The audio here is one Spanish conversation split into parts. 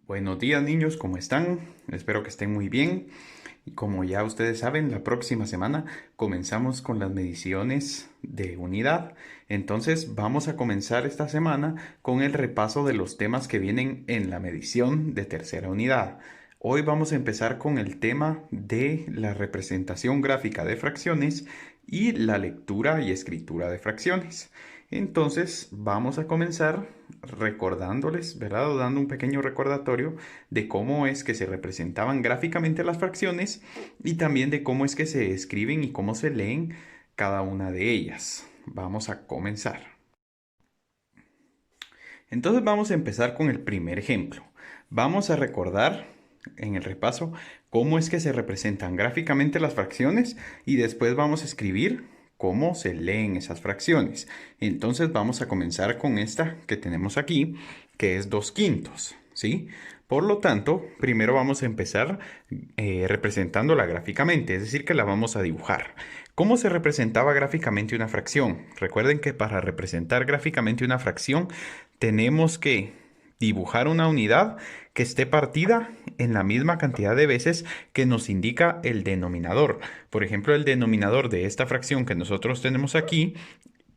Buenos días niños, ¿cómo están? Espero que estén muy bien. Y como ya ustedes saben, la próxima semana comenzamos con las mediciones de unidad. Entonces vamos a comenzar esta semana con el repaso de los temas que vienen en la medición de tercera unidad. Hoy vamos a empezar con el tema de la representación gráfica de fracciones y la lectura y escritura de fracciones. Entonces vamos a comenzar recordándoles, ¿verdad? O dando un pequeño recordatorio de cómo es que se representaban gráficamente las fracciones y también de cómo es que se escriben y cómo se leen cada una de ellas. Vamos a comenzar. Entonces vamos a empezar con el primer ejemplo. Vamos a recordar en el repaso cómo es que se representan gráficamente las fracciones y después vamos a escribir cómo se leen esas fracciones. Entonces vamos a comenzar con esta que tenemos aquí, que es 2/5, ¿sí? Por lo tanto, primero vamos a empezar representándola gráficamente, es decir, que la vamos a dibujar. ¿Cómo se representaba gráficamente una fracción? Recuerden que para representar gráficamente una fracción tenemos que dibujar una unidad que esté partida en la misma cantidad de veces que nos indica el denominador. Por ejemplo, el denominador de esta fracción que nosotros tenemos aquí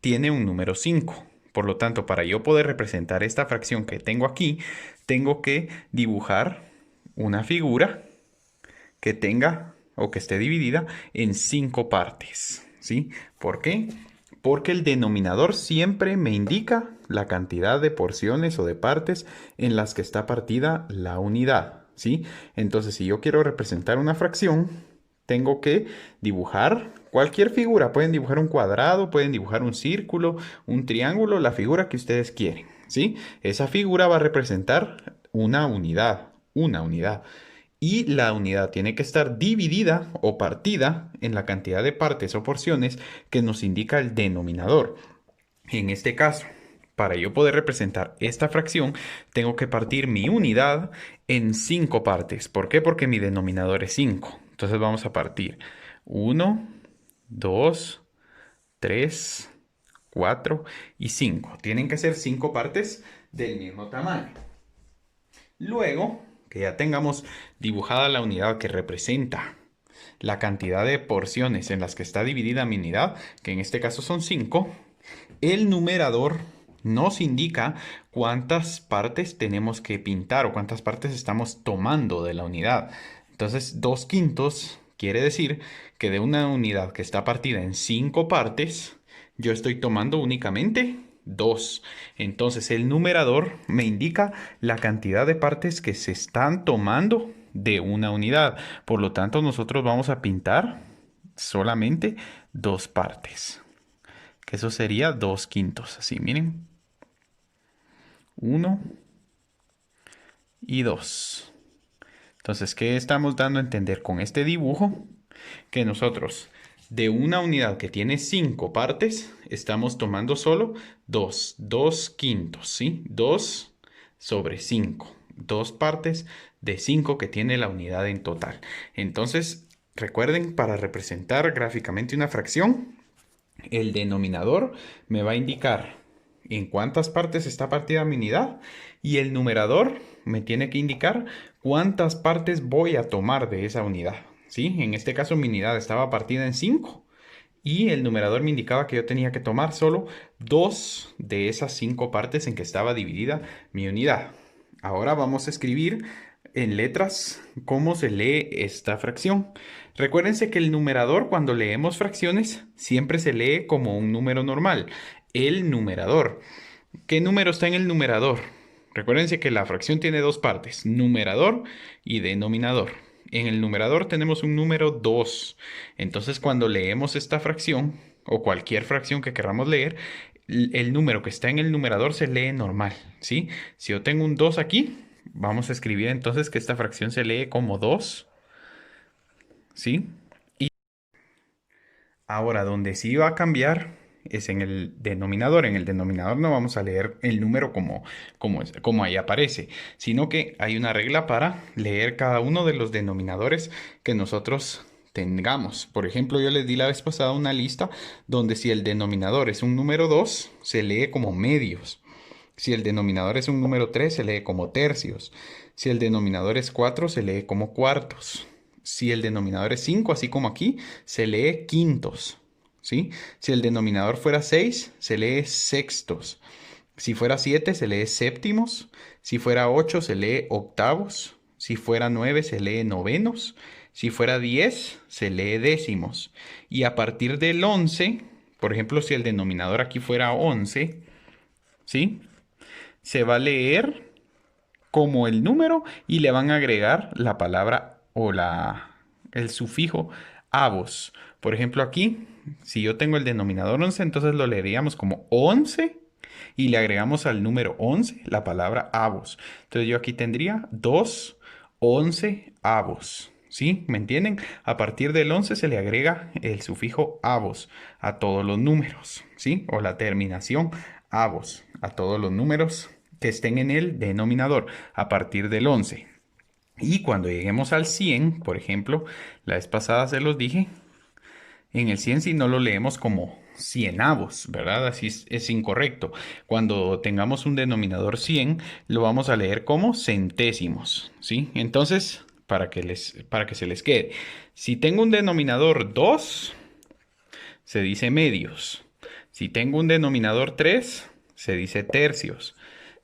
tiene un número 5. Por lo tanto, para yo poder representar esta fracción que tengo aquí, tengo que dibujar una figura que tenga o que esté dividida en 5 partes. ¿Sí? ¿Por qué? Porque el denominador siempre me indica la cantidad de porciones o de partes en las que está partida la unidad. ¿Sí? Entonces, si yo quiero representar una fracción, tengo que dibujar cualquier figura. Pueden dibujar un cuadrado, pueden dibujar un círculo, un triángulo, la figura que ustedes quieren. ¿Sí? Esa figura va a representar una unidad. Una unidad. Y la unidad tiene que estar dividida o partida en la cantidad de partes o porciones que nos indica el denominador. En este caso, para yo poder representar esta fracción, tengo que partir mi unidad en 5 partes. ¿Por qué? Porque mi denominador es 5. Entonces vamos a partir 1, 2, 3, 4 y 5. Tienen que ser 5 partes del mismo tamaño. Luego que ya tengamos dibujada la unidad que representa la cantidad de porciones en las que está dividida mi unidad, que en este caso son 5, el numerador nos indica cuántas partes tenemos que pintar o cuántas partes estamos tomando de la unidad. Entonces, 2/5 quiere decir que de una unidad que está partida en 5 partes, yo estoy tomando únicamente 2. Entonces, el numerador me indica la cantidad de partes que se están tomando de una unidad. Por lo tanto, nosotros vamos a pintar solamente 2 partes. Que eso sería 2/5. Así, miren. 1 y 2. Entonces, ¿qué estamos dando a entender con este dibujo? Que nosotros de una unidad que tiene 5 partes, estamos tomando solo 2/5, ¿sí? 2 sobre 5. 2 partes de 5 que tiene la unidad en total. Entonces, recuerden, para representar gráficamente una fracción, el denominador me va a indicar en cuántas partes está partida mi unidad y el numerador me tiene que indicar cuántas partes voy a tomar de esa unidad. ¿Sí? En este caso mi unidad estaba partida en 5 y el numerador me indicaba que yo tenía que tomar solo 2 de esas 5 partes en que estaba dividida mi unidad. Ahora vamos a escribir en letras cómo se lee esta fracción. Recuérdense que el numerador, cuando leemos fracciones, siempre se lee como un número normal. El numerador. ¿Qué número está en el numerador? Recuérdense que la fracción tiene 2 partes, numerador y denominador. En el numerador tenemos un número 2. Entonces, cuando leemos esta fracción, o cualquier fracción que queramos leer, el número que está en el numerador se lee normal, ¿sí? Si yo tengo un 2 aquí, vamos a escribir entonces que esta fracción se lee como 2, ¿sí? Y ahora, donde sí va a cambiar es en el denominador. En el denominador no vamos a leer el número como ahí aparece, sino que hay una regla para leer cada uno de los denominadores que nosotros tengamos. Por ejemplo, yo les di la vez pasada una lista donde si el denominador es un número 2 se lee como medios. Si el denominador es un número 3, se lee como tercios. Si el denominador es 4, se lee como cuartos. Si el denominador es 5, así como aquí, se lee quintos. ¿Sí? Si el denominador fuera 6, se lee sextos. Si fuera 7, se lee séptimos. Si fuera 8, se lee octavos. Si fuera 9, se lee novenos. Si fuera 10, se lee décimos. Y a partir del 11, por ejemplo, si el denominador aquí fuera 11, ¿sí? Se va a leer como el número y le van a agregar la palabra o el sufijo avos. Por ejemplo, aquí, si yo tengo el denominador 11, entonces lo leeríamos como 11 y le agregamos al número 11 la palabra avos. Entonces yo aquí tendría 2 11 avos. ¿Sí? ¿Me entienden? A partir del 11 se le agrega el sufijo avos a todos los números. ¿Sí? O la terminación avos a todos los números que estén en el denominador a partir del 11. Y cuando lleguemos al 100, por ejemplo, la vez pasada se los dije, en el 100 si no lo leemos como cienavos, ¿verdad? Así es incorrecto. Cuando tengamos un denominador 100, lo vamos a leer como centésimos, ¿sí? Entonces, para que se les quede. Si tengo un denominador 2, se dice medios. Si tengo un denominador 3, se dice tercios.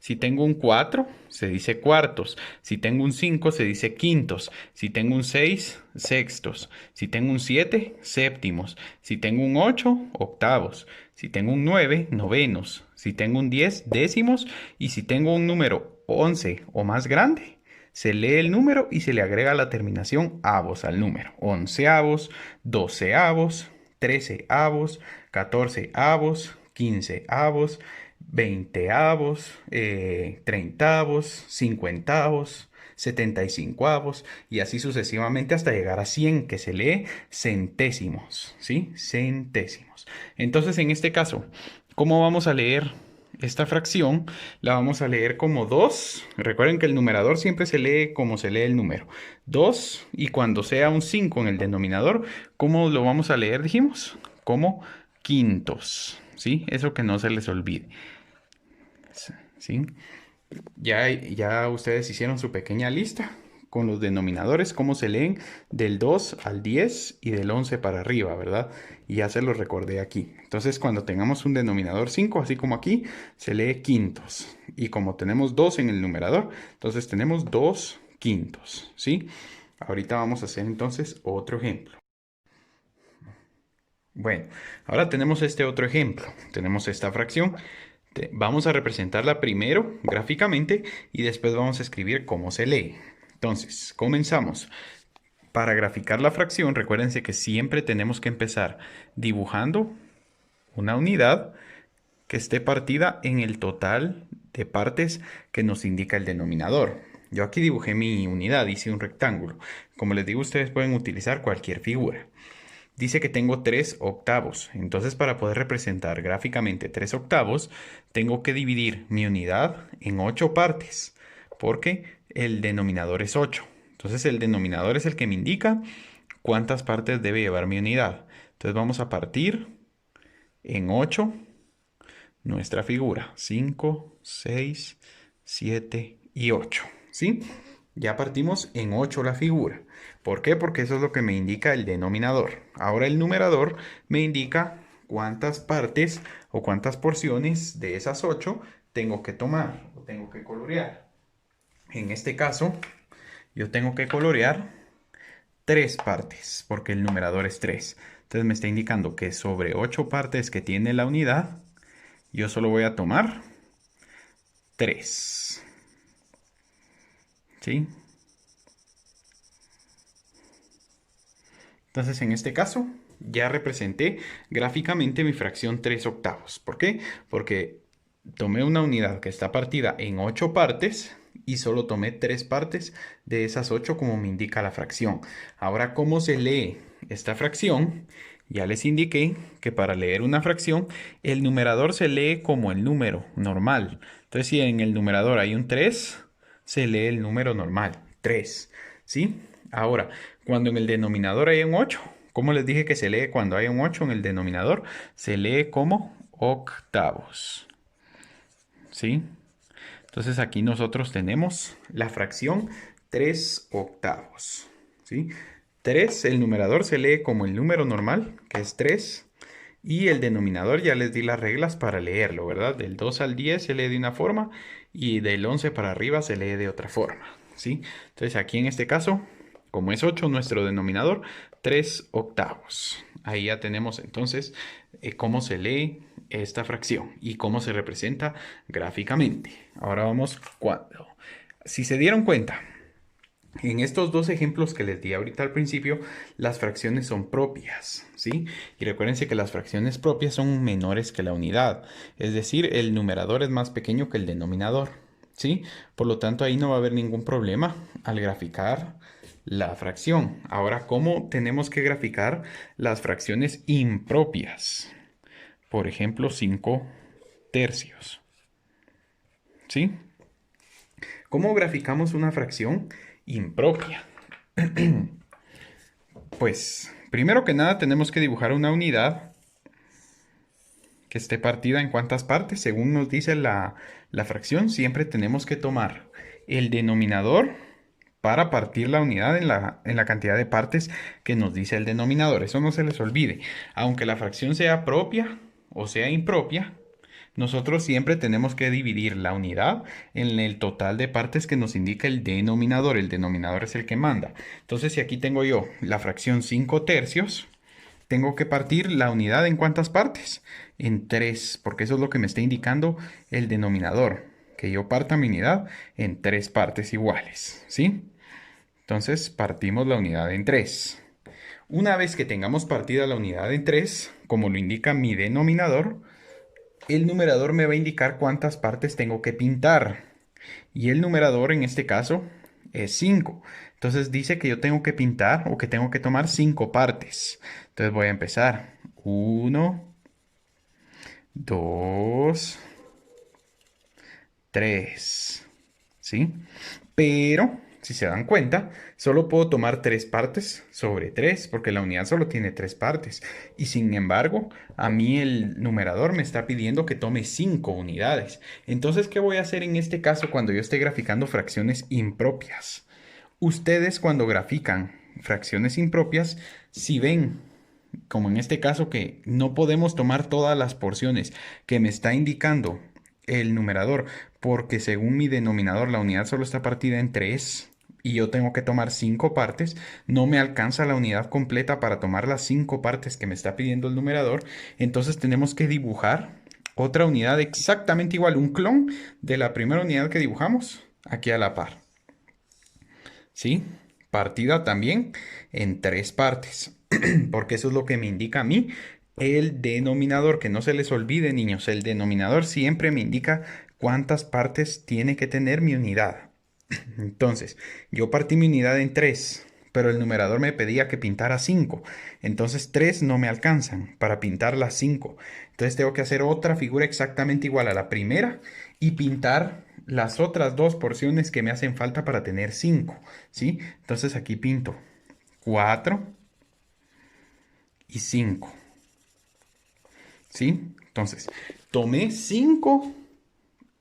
Si tengo un 4, se dice cuartos. Si tengo un 5, se dice quintos. Si tengo un 6, sextos. Si tengo un 7, séptimos. Si tengo un 8, octavos. Si tengo un 9, novenos. Si tengo un 10, décimos. Y si tengo un número 11 o más grande, se lee el número y se le agrega la terminación avos al número. Onceavos, doceavos, treceavos, catorceavos, quinceavos, veinteavos, treintavos, cincuentavos, 75avos y así sucesivamente hasta llegar a 100 que se lee centésimos, ¿sí? Centésimos. Entonces, en este caso, ¿cómo vamos a leer esta fracción? La vamos a leer como 2. Recuerden que el numerador siempre se lee como se lee el número. 2 y cuando sea un 5 en el denominador, ¿cómo lo vamos a leer? Dijimos, como quintos, ¿sí? Eso que no se les olvide. ¿Sí? Ya ustedes hicieron su pequeña lista con los denominadores, cómo se leen del 2 al 10 y del 11 para arriba, ¿verdad? Y ya se los recordé aquí. Entonces, cuando tengamos un denominador 5, así como aquí, se lee quintos. Y como tenemos 2 en el numerador, entonces tenemos 2 quintos, ¿sí? Ahorita vamos a hacer entonces otro ejemplo. Bueno, ahora tenemos este otro ejemplo. Tenemos esta fracción. Vamos a representarla primero gráficamente y después vamos a escribir cómo se lee. Entonces, comenzamos. Para graficar la fracción, recuérdense que siempre tenemos que empezar dibujando una unidad que esté partida en el total de partes que nos indica el denominador. Yo aquí dibujé mi unidad, hice un rectángulo. Como les digo, ustedes pueden utilizar cualquier figura. Dice que tengo 3 octavos. Entonces, para poder representar gráficamente 3 octavos, tengo que dividir mi unidad en 8 partes, porque el denominador es 8. Entonces, el denominador es el que me indica cuántas partes debe llevar mi unidad. Entonces, vamos a partir en 8 nuestra figura. 5, 6, 7 y 8. ¿Sí? Ya partimos en 8 la figura. ¿Por qué? Porque eso es lo que me indica el denominador. Ahora el numerador me indica cuántas partes o cuántas porciones de esas 8 tengo que tomar o tengo que colorear. En este caso, yo tengo que colorear 3 partes porque el numerador es 3. Entonces me está indicando que sobre 8 partes que tiene la unidad, yo solo voy a tomar 3. ¿Sí? Entonces, en este caso, ya representé gráficamente mi fracción 3 octavos. ¿Por qué? Porque tomé una unidad que está partida en 8 partes y solo tomé 3 partes de esas 8 como me indica la fracción. Ahora, ¿cómo se lee esta fracción? Ya les indiqué que para leer una fracción, el numerador se lee como el número normal. Entonces, si en el numerador hay un 3, se lee el número normal, 3. ¿Sí? Ahora, cuando en el denominador hay un 8, ¿cómo les dije que se lee cuando hay un 8 en el denominador? Se lee como octavos. ¿Sí? Entonces aquí nosotros tenemos la fracción 3 octavos, ¿sí? 3, el numerador se lee como el número normal, que es 3. Y el denominador ya les di las reglas para leerlo, ¿verdad? Del 2 al 10 se lee de una forma y del 11 para arriba se lee de otra forma, ¿sí? Entonces aquí en este caso, como es 8 nuestro denominador, 3 octavos. Ahí ya tenemos entonces cómo se lee esta fracción y cómo se representa gráficamente. Ahora vamos cuando. Si se dieron cuenta, en estos dos ejemplos que les di ahorita al principio, las fracciones son propias, ¿sí? Y recuérdense que las fracciones propias son menores que la unidad, es decir, el numerador es más pequeño que el denominador, ¿sí? Por lo tanto, ahí no va a haber ningún problema al graficar la fracción. Ahora, ¿cómo tenemos que graficar las fracciones impropias? Por ejemplo, 5 tercios, ¿sí? ¿Cómo graficamos una fracción impropia? Pues, primero que nada tenemos que dibujar una unidad que esté partida en cuántas partes. Según nos dice la fracción, siempre tenemos que tomar el denominador para partir la unidad en la cantidad de partes que nos dice el denominador. Eso no se les olvide. Aunque la fracción sea propia o sea impropia, nosotros siempre tenemos que dividir la unidad en el total de partes que nos indica el denominador. El denominador es el que manda. Entonces, si aquí tengo yo la fracción 5 tercios, tengo que partir la unidad en ¿cuántas partes? En 3, porque eso es lo que me está indicando el denominador. Que yo parta mi unidad en 3 partes iguales, ¿sí? Entonces, partimos la unidad en 3. Una vez que tengamos partida la unidad en 3, como lo indica mi denominador, el numerador me va a indicar cuántas partes tengo que pintar. Y el numerador en este caso es 5. Entonces dice que yo tengo que pintar o que tengo que tomar 5 partes. Entonces voy a empezar. 1, 2, 3. ¿Sí? Pero, si se dan cuenta, solo puedo tomar 3 partes sobre 3 porque la unidad solo tiene 3 partes. Y sin embargo, a mí el numerador me está pidiendo que tome 5 unidades. Entonces, ¿qué voy a hacer en este caso cuando yo esté graficando fracciones impropias? Ustedes cuando grafican fracciones impropias, si ven, como en este caso, que no podemos tomar todas las porciones que me está indicando el numerador, porque según mi denominador la unidad solo está partida en 3 y yo tengo que tomar 5 partes, no me alcanza la unidad completa para tomar las 5 partes que me está pidiendo el numerador, entonces tenemos que dibujar otra unidad exactamente igual, un clon de la primera unidad que dibujamos aquí a la par. ¿Sí? Partida también en 3 partes, porque eso es lo que me indica a mí el denominador. Que no se les olvide, niños, el denominador siempre me indica cuántas partes tiene que tener mi unidad. Entonces, yo partí mi unidad en 3, pero el numerador me pedía que pintara 5. Entonces 3 no me alcanzan para pintar las 5. Entonces tengo que hacer otra figura exactamente igual a la primera y pintar las otras 2 porciones que me hacen falta para tener 5, ¿sí? Entonces aquí pinto 4 y 5, ¿sí? Entonces, tomé 5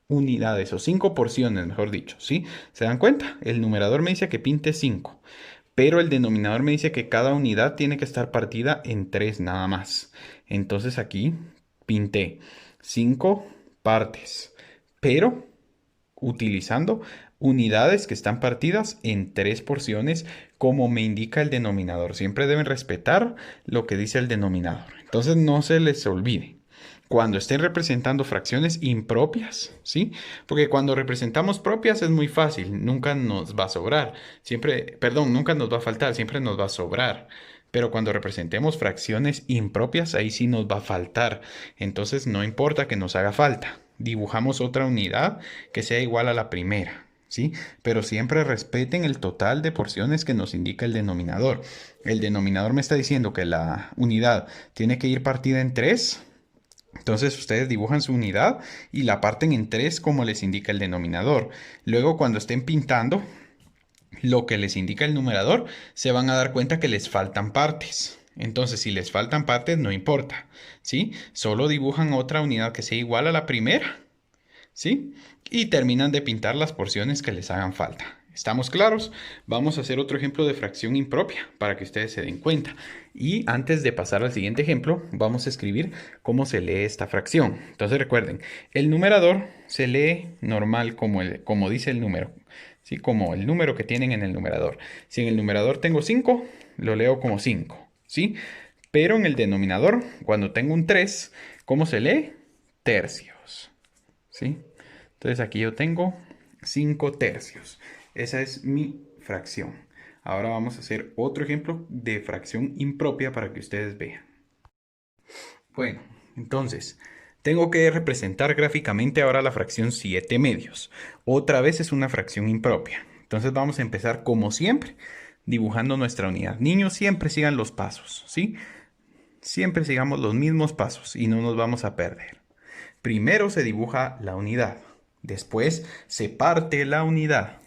unidades o 5 porciones, mejor dicho, ¿sí? ¿Se dan cuenta? El numerador me dice que pinte 5, pero el denominador me dice que cada unidad tiene que estar partida en 3 nada más. Entonces aquí pinté 5 partes, pero utilizando unidades que están partidas en 3 porciones como me indica el denominador. Siempre deben respetar lo que dice el denominador. Entonces no se les olvide. Cuando estén representando fracciones impropias, ¿sí? Porque cuando representamos propias es muy fácil, nunca nos va a sobrar, siempre, perdón, nunca nos va a faltar, siempre nos va a sobrar. Pero cuando representemos fracciones impropias, ahí sí nos va a faltar. Entonces no importa que nos haga falta. Dibujamos otra unidad que sea igual a la primera, ¿sí? Pero siempre respeten el total de porciones que nos indica el denominador. El denominador me está diciendo que la unidad tiene que ir partida en 3. Entonces ustedes dibujan su unidad y la parten en 3 como les indica el denominador. Luego cuando estén pintando lo que les indica el numerador, se van a dar cuenta que les faltan partes. Entonces si les faltan partes no importa, ¿sí? Solo dibujan otra unidad que sea igual a la primera, ¿sí? Y terminan de pintar las porciones que les hagan falta. ¿Estamos claros? Vamos a hacer otro ejemplo de fracción impropia para que ustedes se den cuenta. Y antes de pasar al siguiente ejemplo, vamos a escribir cómo se lee esta fracción. Entonces recuerden, el numerador se lee normal como dice el número, ¿sí? Como el número que tienen en el numerador. Si en el numerador tengo 5, lo leo como 5, ¿sí? Pero en el denominador, cuando tengo un 3, ¿cómo se lee? Tercios, ¿sí? Entonces aquí yo tengo 5 tercios. Esa es mi fracción. Ahora vamos a hacer otro ejemplo de fracción impropia para que ustedes vean. Bueno, entonces, tengo que representar gráficamente ahora la fracción 7 medios. Otra vez es una fracción impropia. Entonces vamos a empezar como siempre, dibujando nuestra unidad. Niños, siempre sigan los pasos, ¿sí? Siempre sigamos los mismos pasos y no nos vamos a perder. Primero se dibuja la unidad. Después se parte la unidad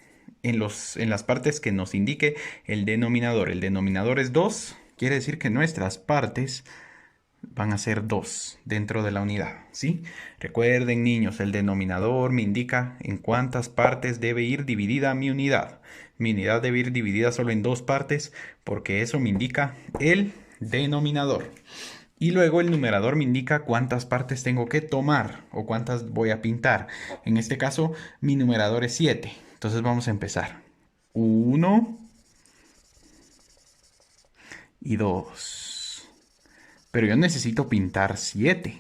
en las partes que nos indique el denominador. El denominador es 2. Quiere decir que nuestras partes van a ser 2 dentro de la unidad, ¿sí? Recuerden, niños, el denominador me indica en cuántas partes debe ir dividida mi unidad. Mi unidad debe ir dividida solo en 2 partes porque eso me indica el denominador. Y luego el numerador me indica cuántas partes tengo que tomar o cuántas voy a pintar. En este caso, mi numerador es 7. Entonces vamos a empezar. 1 y 2. Pero yo necesito pintar 7.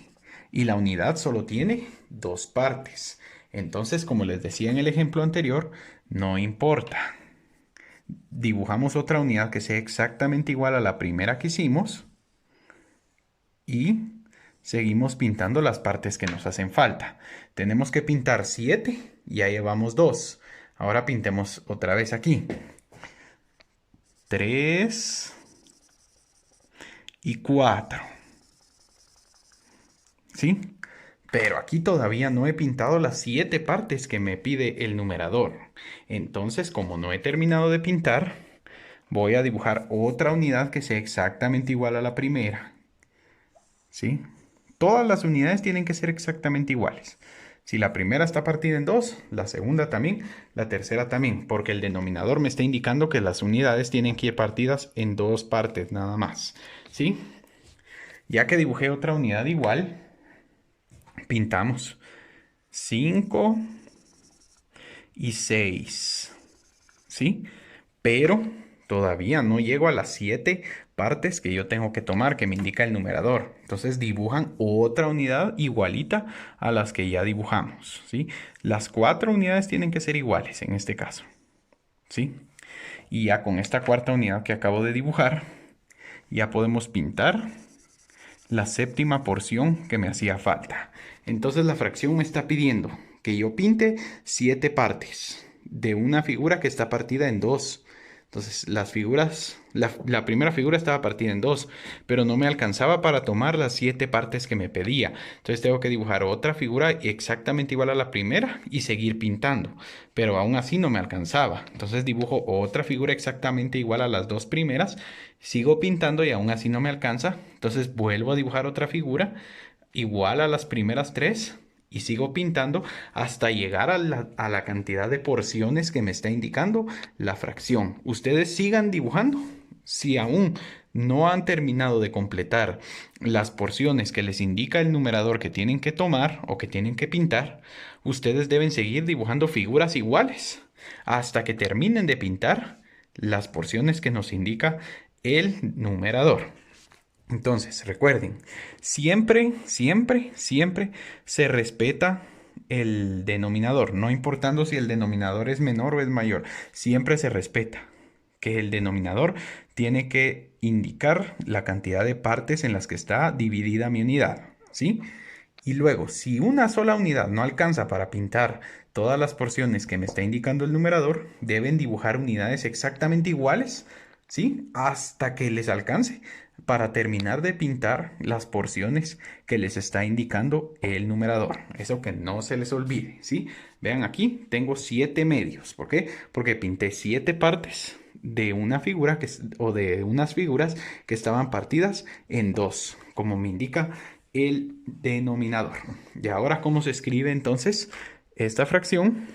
Y la unidad solo tiene 2 partes. Entonces, como les decía en el ejemplo anterior, no importa. Dibujamos otra unidad que sea exactamente igual a la primera que hicimos. Y seguimos pintando las partes que nos hacen falta. Tenemos que pintar 7 y ya llevamos 2. Ahora pintemos otra vez aquí. 3 y 4. ¿Sí? Pero aquí todavía no he pintado las 7 partes que me pide el numerador. Entonces, como no he terminado de pintar, voy a dibujar otra unidad que sea exactamente igual a la primera. ¿Sí? Todas las unidades tienen que ser exactamente iguales. Si la primera está partida en 2, la segunda también, la tercera también, porque el denominador me está indicando que las unidades tienen que ir partidas en 2 partes nada más. ¿Sí? Ya que dibujé otra unidad igual, pintamos 5 y 6. ¿Sí? Pero todavía no llego a las 7 partes que yo tengo que tomar, que me indica el numerador. Entonces dibujan otra unidad igualita a las que ya dibujamos, ¿sí? Las 4 unidades tienen que ser iguales en este caso, ¿sí? Y ya con esta cuarta unidad que acabo de dibujar, ya podemos pintar la séptima porción que me hacía falta. Entonces la fracción me está pidiendo que yo pinte 7 partes de una figura que está partida en 2. Entonces las figuras, la primera figura estaba partida en 2, pero no me alcanzaba para tomar las 7 partes que me pedía. Entonces tengo que dibujar otra figura exactamente igual a la primera y seguir pintando, pero aún así no me alcanzaba. Entonces dibujo otra figura exactamente igual a las 2 primeras, sigo pintando y aún así no me alcanza. Entonces vuelvo a dibujar otra figura igual a las primeras 3 y sigo pintando hasta llegar a la cantidad de porciones que me está indicando la fracción. Ustedes sigan dibujando. Si aún no han terminado de completar las porciones que les indica el numerador que tienen que tomar o que tienen que pintar, ustedes deben seguir dibujando figuras iguales hasta que terminen de pintar las porciones que nos indica el numerador. Entonces, recuerden, siempre, siempre, siempre se respeta el denominador, no importando si el denominador es menor o es mayor, siempre se respeta que el denominador tiene que indicar la cantidad de partes en las que está dividida mi unidad, ¿sí? Y luego, si una sola unidad no alcanza para pintar todas las porciones que me está indicando el numerador, deben dibujar unidades exactamente iguales, ¿sí? Hasta que les alcance para terminar de pintar las porciones que les está indicando el numerador. Eso que no se les olvide, ¿sí? Vean aquí, tengo 7 medios. ¿Por qué? Porque pinté 7 partes de una figura o de unas figuras que estaban partidas en 2, como me indica el denominador. Y ahora, ¿cómo se escribe entonces Esta fracción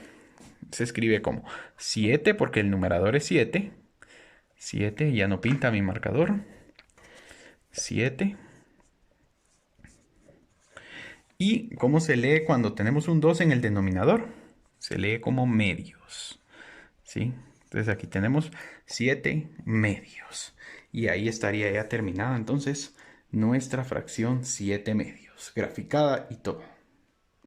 se escribe como 7 porque el numerador es 7. 7, ya no pinta mi marcador. 7. ¿Y cómo se lee cuando tenemos un 2 en el denominador? Se lee como medios. ¿Sí? Entonces aquí tenemos 7 medios. Y ahí estaría ya terminada entonces nuestra fracción 7 medios, graficada y todo.